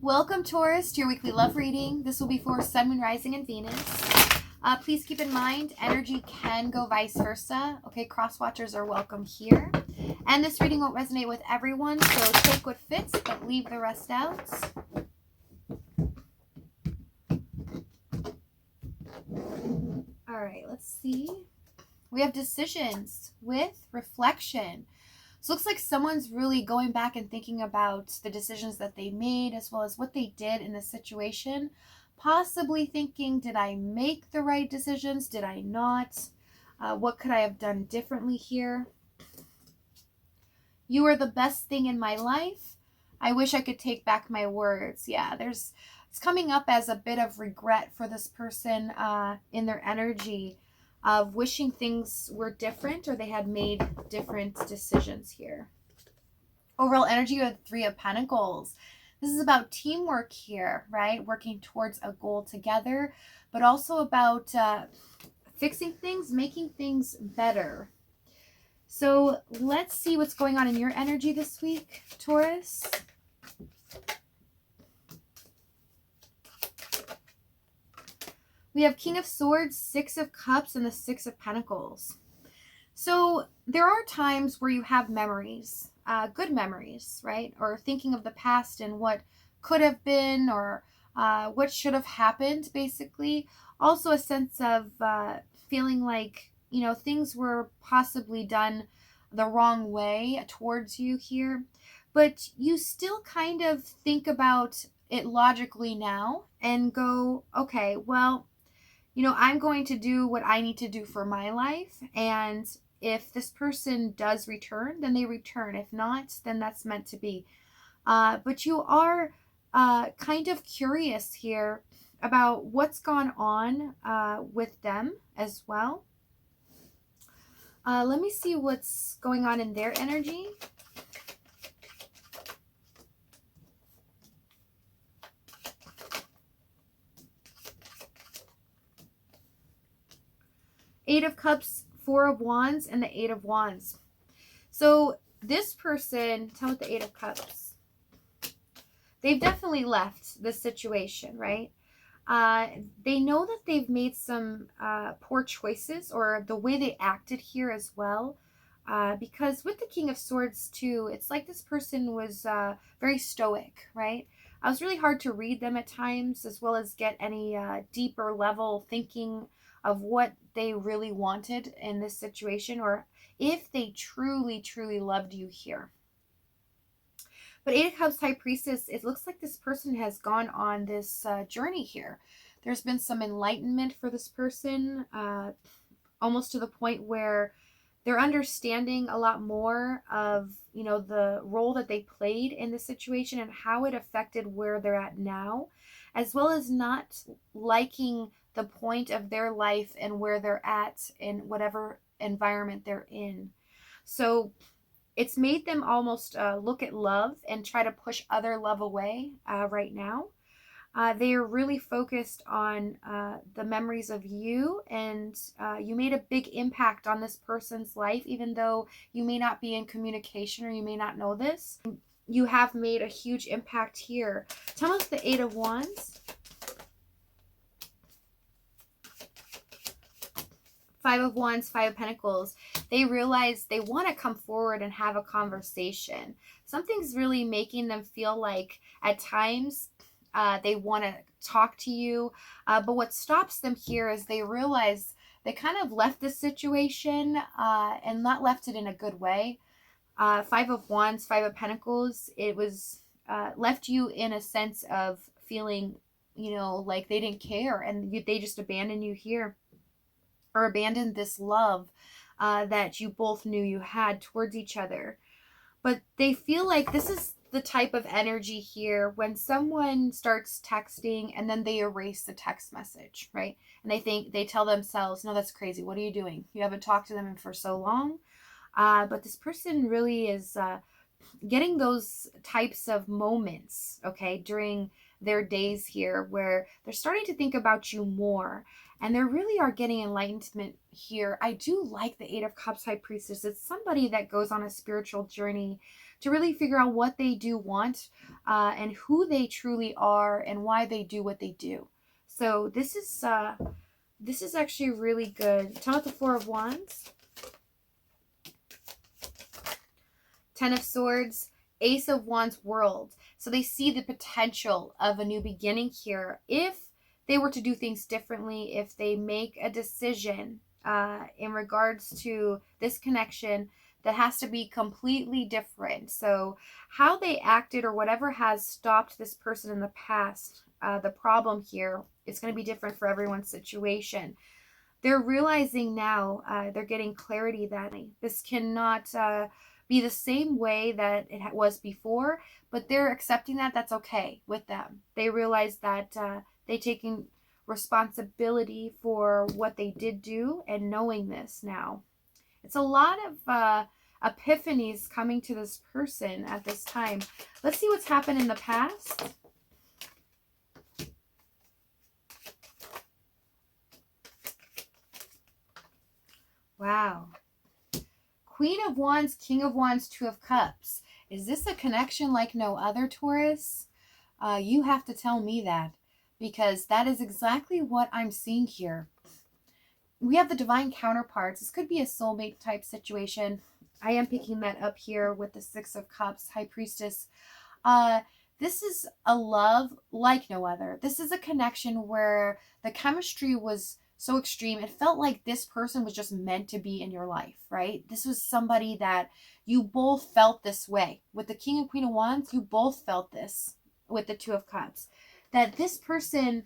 Welcome, Taurus, to your weekly love reading. This will be for Sun, Moon, Rising, and Venus. Please keep in mind, energy can go vice versa. Okay, cross watchers are welcome here. And this reading won't resonate with everyone, so take what fits, but leave the rest out. All right, let's see. We have decisions with reflection. So it looks like someone's really going back and thinking about the decisions that they made as well as what they did in the situation. Possibly thinking, did I make the right decisions? Did I not? What could I have done differently here? You are the best thing in my life. I wish I could take back my words. Yeah, it's coming up as a bit of regret for this person in their energy of wishing things were different or they had made different decisions here. Overall energy of Three of Pentacles. This is about teamwork here, right? Working towards a goal together, but also about fixing things, making things better. So let's see what's going on in your energy this week, Taurus. We have King of Swords, Six of Cups, and the Six of Pentacles. So there are times where you have memories, good memories, right? Or thinking of the past and what could have been or what should have happened, basically. Also a sense of feeling like, things were possibly done the wrong way towards you here. But you still kind of think about it logically now and go, okay, well, I'm going to do what I need to do for my life. And if this person does return, then they return. If not, then that's meant to be. But you are kind of curious here about what's gone on with them as well. Let me see what's going on in their energy. Eight of Cups, Four of Wands, and the Eight of Wands. So this person, tell me the Eight of Cups. They've definitely left this situation, right? They know that they've made some poor choices, or the way they acted here as well. Because with the King of Swords too, it's like this person was very stoic, right? It was really hard to read them at times, as well as get any deeper level thinking of what they really wanted in this situation, or if they truly, truly loved you here. But Eight of Cups, High Priestess, it looks like this person has gone on this journey here. There's been some enlightenment for this person, almost to the point where they're understanding a lot more of, the role that they played in the situation and how it affected where they're at now, as well as not liking the point of their life and where they're at in whatever environment they're in. So it's made them almost look at love and try to push other love away right now. They are really focused on the memories of you, and you made a big impact on this person's life, even though you may not be in communication or you may not know this. You have made a huge impact here. Tell us the Eight of Wands. Five of Wands, Five of Pentacles. They realize they want to come forward and have a conversation. Something's really making them feel like at times they want to talk to you. But what stops them here is they realize they kind of left this situation and not left it in a good way. Five of Wands, Five of Pentacles. It was left you in a sense of feeling, like they didn't care and they just abandoned you here. Or abandoned this love that you both knew you had towards each other. But they feel like this is the type of energy here when someone starts texting and then they erase the text message, right? And they tell themselves, no, that's crazy. What are you doing? You haven't talked to them for so long. But this person really is getting those types of moments, okay, during their days here where they're starting to think about you more. And they really are getting enlightenment here. I do like the Eight of Cups, High Priestess. It's somebody that goes on a spiritual journey, to really figure out what they do want and who they truly are and why they do what they do. So this is actually really good. Tell me the Four of Wands, Ten of Swords, Ace of Wands, World. So they see the potential of a new beginning here. If they were to do things differently, if they make a decision in regards to this connection that has to be completely different. So how they acted or whatever has stopped this person in the past, the problem here, it's going to be different for everyone's situation. They're realizing now, they're getting clarity that this cannot be the same way that it was before, but they're accepting that that's okay with them. They realize that they taking responsibility for what they did do and knowing this now. It's a lot of epiphanies coming to this person at this time. Let's see what's happened in the past. Wow. Queen of Wands, King of Wands, Two of Cups. Is this a connection like no other, Taurus? You have to tell me that, because that is exactly what I'm seeing here. We have the divine counterparts. This could be a soulmate type situation. I am picking that up here with the Six of Cups, High Priestess. This is a love like no other. This is a connection where the chemistry was so extreme. It felt like this person was just meant to be in your life, right? This was somebody that you both felt this way. With the King and Queen of Wands, you both felt this with the Two of Cups. That this person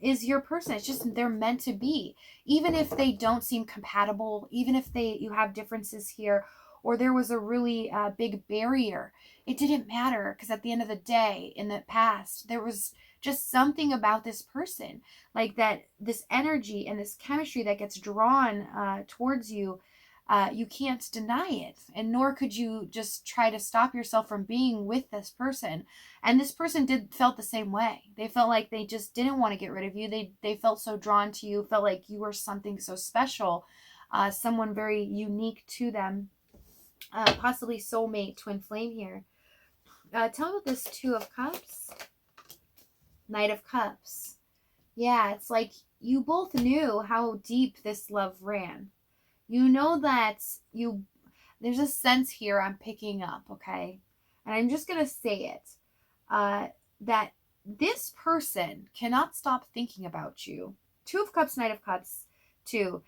is your person. It's just they're meant to be. Even if they don't seem compatible, even if you have differences here, or there was a really big barrier, it didn't matter, because at the end of the day, in the past, there was just something about this person, like that, this energy and this chemistry that gets drawn towards you. You can't deny it, and nor could you just try to stop yourself from being with this person. And this person felt the same way. They felt like they just didn't want to get rid of you. They felt so drawn to you, felt like you were something so special, someone very unique to them, possibly soulmate, twin flame here. Tell me about this Two of Cups, Knight of Cups. Yeah, it's like you both knew how deep this love ran. You know that there's a sense here I'm picking up, okay? And I'm just going to say it, that this person cannot stop thinking about you. Two of Cups, Knight of Cups, two.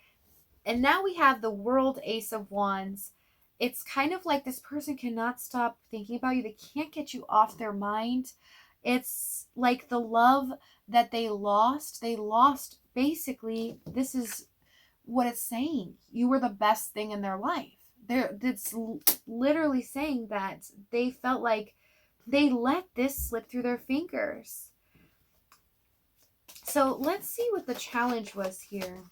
And now we have the World, Ace of Wands. It's kind of like this person cannot stop thinking about you. They can't get you off their mind. It's like the love that they lost basically, this is what it's saying. You were the best thing in their life. It's literally saying that they felt like they let this slip through their fingers. So let's see what the challenge was here.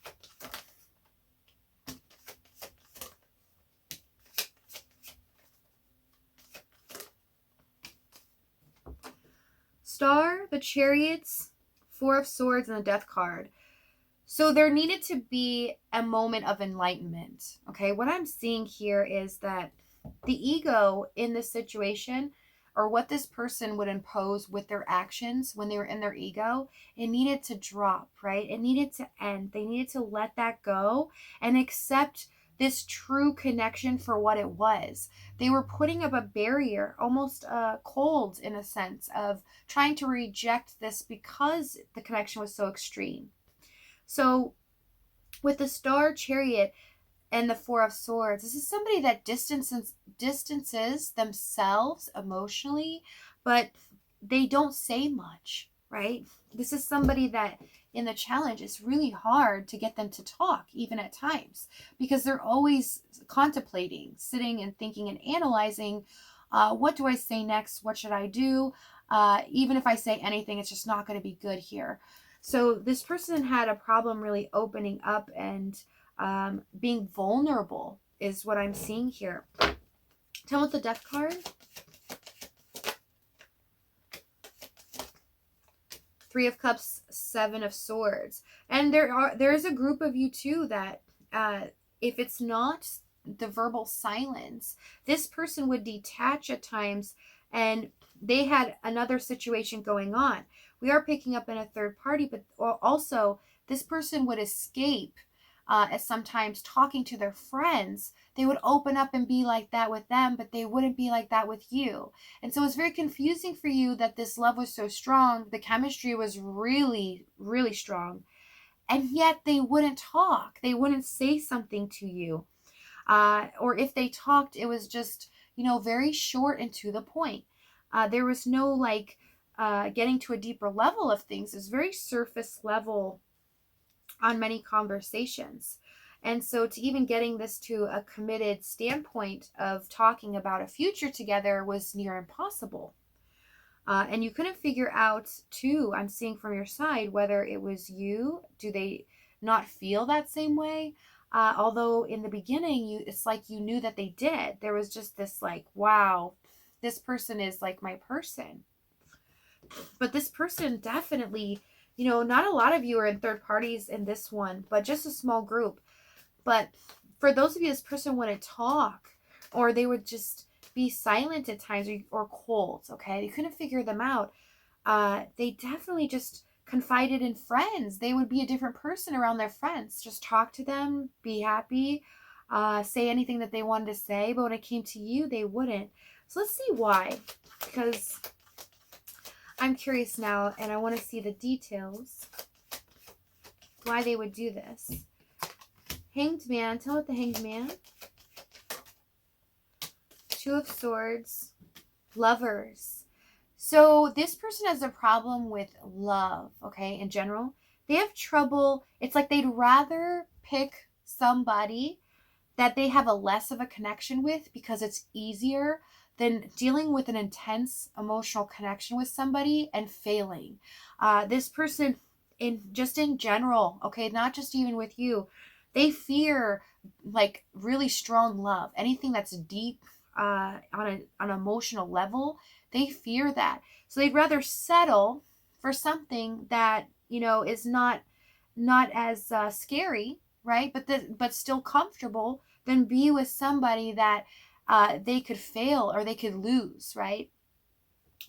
Star, the Chariots, Four of Swords, and the Death card. So there needed to be a moment of enlightenment. Okay, what I'm seeing here is that the ego in this situation, or what this person would impose with their actions when they were in their ego, it needed to drop, right? It needed to end. They needed to let that go and accept this true connection for what it was. They were putting up a barrier, almost cold in a sense, of trying to reject this because the connection was so extreme. So with the Star, Chariot, and the Four of Swords, this is somebody that distances themselves emotionally, but they don't say much, right? This is somebody that in the challenge, it's really hard to get them to talk, even at times, because they're always contemplating, sitting and thinking and analyzing, what do I say next? What should I do? Even if I say anything, it's just not going to be good here. So this person had a problem really opening up and being vulnerable is what I'm seeing here. Tell me what the Death card. Three of Cups, Seven of Swords. And there is a group of you too that if it's not the verbal silence. This person would detach at times, and they had another situation going on. We are picking up in a third party, but also this person would escape as sometimes talking to their friends. They would open up and be like that with them, but they wouldn't be like that with you. And so it's very confusing for you that this love was so strong. The chemistry was really, really strong. And yet they wouldn't talk. They wouldn't say something to you. Or if they talked, it was just, very short and to the point. There was no like getting to a deeper level of things. It was very surface level on many conversations. And so to even getting this to a committed standpoint of talking about a future together was near impossible. And you couldn't figure out, too, I'm seeing from your side, whether it was you. Do they not feel that same way? Although in the beginning, it's like you knew that they did. There was just this like, wow, this person is like my person. But this person definitely, not a lot of you are in third parties in this one, but just a small group. But for those of you, this person wouldn't talk, or they would just be silent at times, or cold, okay? You couldn't figure them out. They definitely just confided in friends. They would be a different person around their friends. Just talk to them, be happy, say anything that they wanted to say. But when it came to you, they wouldn't. So let's see why. Because I'm curious now, and I want to see the details. Why they would do this. Hanged Man. Tell what the Hanged Man. Two of Swords. Lovers. So this person has a problem with love, okay, in general. They have trouble. It's like they'd rather pick somebody that they have a less of a connection with because it's easier than dealing with an intense emotional connection with somebody and failing. This person, in general, okay, not just even with you, they fear like really strong love. Anything that's deep on an emotional level, they fear that. So they'd rather settle for something that, is not as scary, right? But still comfortable, than be with somebody that they could fail or they could lose, right?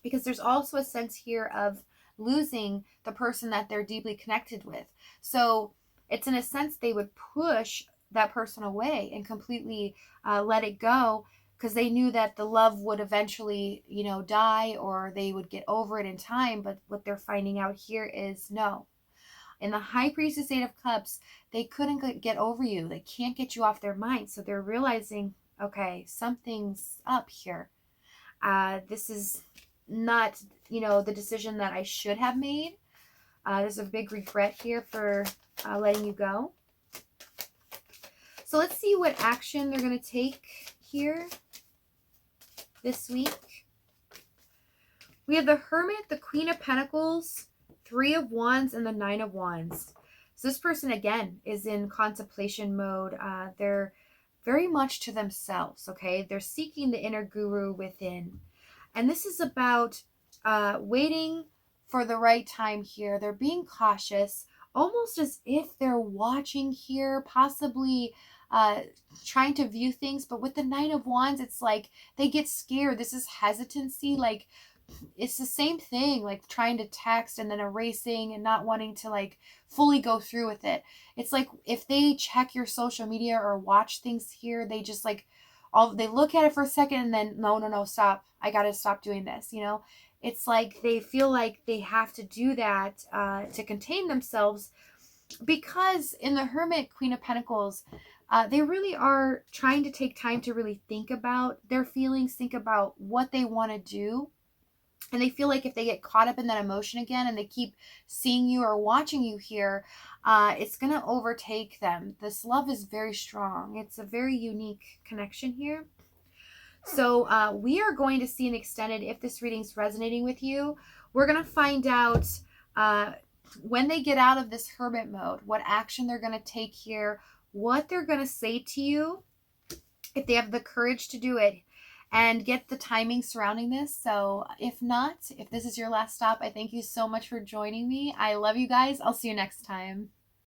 Because there's also a sense here of losing the person that they're deeply connected with. So it's in a sense they would push that person away and completely let it go, because they knew that the love would eventually, die, or they would get over it in time. But what they're finding out here is no. In the High Priestess, Eight of Cups, they couldn't get over you. They can't get you off their mind. So they're realizing, okay, something's up here. This is not, the decision that I should have made. There's a big regret here for letting you go. So let's see what action they're going to take here this week. We have the Hermit, the Queen of Pentacles, Three of Wands, and the Nine of Wands. So this person, again, is in contemplation mode. They're very much to themselves, okay? They're seeking the inner guru within. And this is about waiting for the right time here. They're being cautious, almost as if they're watching here, possibly trying to view things. But with the Nine of Wands, it's like they get scared. This is hesitancy. Like, it's the same thing, like trying to text and then erasing and not wanting to like fully go through with it. It's like if they check your social media or watch things here, they just like they look at it for a second and then no, stop. I got to stop doing this, It's like they feel like they have to do that to contain themselves, because in the Hermit, Queen of Pentacles, they really are trying to take time to really think about their feelings, think about what they want to do. And they feel like if they get caught up in that emotion again and they keep seeing you or watching you here, it's going to overtake them. This love is very strong. It's a very unique connection here. So we are going to see an extended, if this reading's resonating with you, we're going to find out when they get out of this hermit mode, what action they're going to take here, what they're going to say to you, if they have the courage to do it, and get the timing surrounding this. So if not, if this is your last stop, I thank you so much for joining me. I love you guys. I'll see you next time.